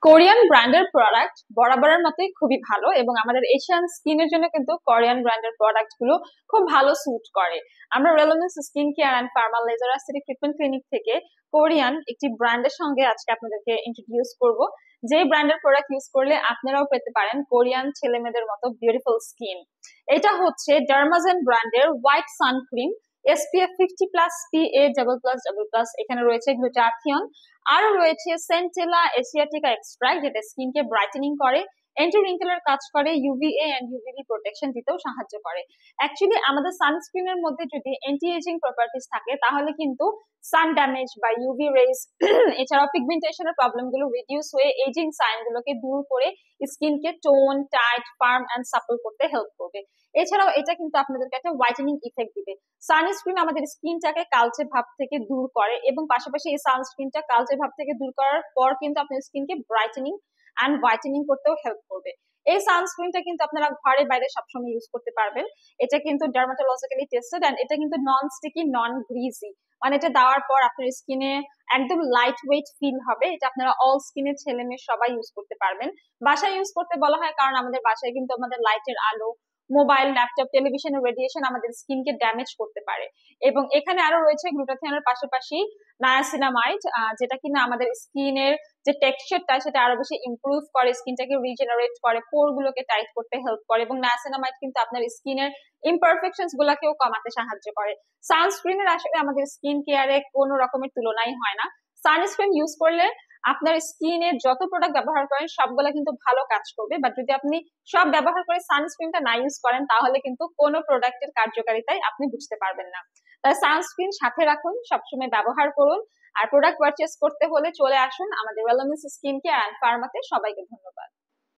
Korean ব্র্যান্ডের product বরাবরের মতোই খুবই ভালো এবং আমাদের এশিয়ান স্কিনের জন্য কিন্তু কোরিয়ান ব্র্যান্ডের প্রোডাক্ট গুলো খুব ভালো স্যুট করে। আমরা রেলোনেন্স skin care and pharma laser aesthetic treatment clinic থেকে কোরিয়ান একটি ব্র্যান্ডের সঙ্গে আজকে আপনাদেরকে ইন্ট্রোডিউস করব, যে ব্র্যান্ডের প্রোডাক্ট ইউজ করলে আপনারাও পেতে পারেন কোরিয়ান ছেলে মেয়েদের মতো বিউটিফুল স্কিন। এটা হচ্ছে ডার্মাজেন ব্র্যান্ডের হোয়াইট সানক্রিম SPF 50+ PA+++, এখানে রয়েছে গ্লুটাথিয়ন, আরো রয়েছে সেন্টেলা এশিয়াটিকা এক্সট্রাক্ট, যেটা স্কিনকে ব্রাইটেনিং করে, অ্যান্টি রিঙ্কেলের কাজ করে, ইউভিএ এন্ড ইউভিবি প্রোটেকশন দিতেও সাহায্য করে। অ্যাকচুয়ালি আমাদের সানস্ক্রিনের মধ্যে যদি অ্যান্টি এজিং প্রপার্টিস থাকে তাহলে কিন্তু সান ড্যামেজ বা ইউভি রেজ এছাড়াও পিগমেন্টেশনের প্রবলেম গুলো রিডিউস হয়ে এজিং সাইন গুলোকে দূর করে স্কিনকে tone, tight, firm and supple করতে হেল্প করবে। এছাড়াও এটা কিন্তু আপনাদেরকে একটা হোয়াইটেনিং ইফেক্ট দিবে। সানস্ক্রিন আমাদের স্কিনটাকে কালচে ভাব থেকে দূর করে এবং পাশাপাশি এই সানস্ক্রিনটা কালচে ভাব থেকে দূর করার পর কিন্তু আপনার স্কিনকে ব্রাইটেনিং অ্যান্ড হোয়াইটেনিং করতেও হেল্প করবে। এই সানস্ক্রিনটা কিন্তু আপনারা ঘরে বাইরে সবসময় ইউজ করতে পারবেন। এটা কিন্তু ডার্মাটোলজিক্যালি টেস্টেড এন্ড এটা কিন্তু নন স্টিকি, নন গ্রিজি, মানে এটা দেওয়ার পর আপনার স্কিনে একদম লাইট ওয়েট ফিল হবে। এটা আপনারা অল স্কিনের ছেলে মেয়ে সবাই ইউজ করতে পারবেন। বাসায় ইউজ করতে বলা হয় কারণ আমাদের বাসায় কিন্তু আমাদের লাইটের আলো, মোবাইল, ল্যাপটপ, টেলিভিশনের রেডিয়েশন আমাদের স্কিনকে ড্যামেজ করতে পারে। এবং এখানে আরো রয়েছে গ্লুটাথিয়নের পাশাপাশি নায়াসিনামাইড, যেটা কিনা আমাদের স্কিনের যে টেক্সচারটা সেটা আরো বেশি ইমপ্রুভ করে, স্কিনটাকে রিজেনারেট করে, পোর গুলোকে টাইট করতে হেল্প করে এবং নায়াসিনামাইড কিন্তু আপনার স্কিনের ইমপারফেকশনস গুলাকেও কমাতে সাহায্য করে। সানস্ক্রিনের আসলে আমাদের স্কিন কেয়ারে কোনো রকমের তুলনাই হয় না। সানস্ক্রিন ইউজ করলে আপনার স্কিনে যত প্রোডাক্ট ব্যবহার করেন সবগুলা কিন্তু ভালো কাজ করবে, বাট যদি আপনি সব ব্যবহার করে সানস্ক্রিনটা না ইউজ করেন তাহলে কিন্তু কোনো প্রোডাক্টের কার্যকারিতাই আপনি বুঝতে পারবেন না। তাই সানস্ক্রিন সাথে রাখুন, সবসময় ব্যবহার করুন। আর প্রোডাক্ট পারচেস করতে হলে চলে আসুন আমাদের ওয়েলনেস স্কিন কেয়ার অ্যান্ড ফার্মাতে। সবাইকে ধন্যবাদ।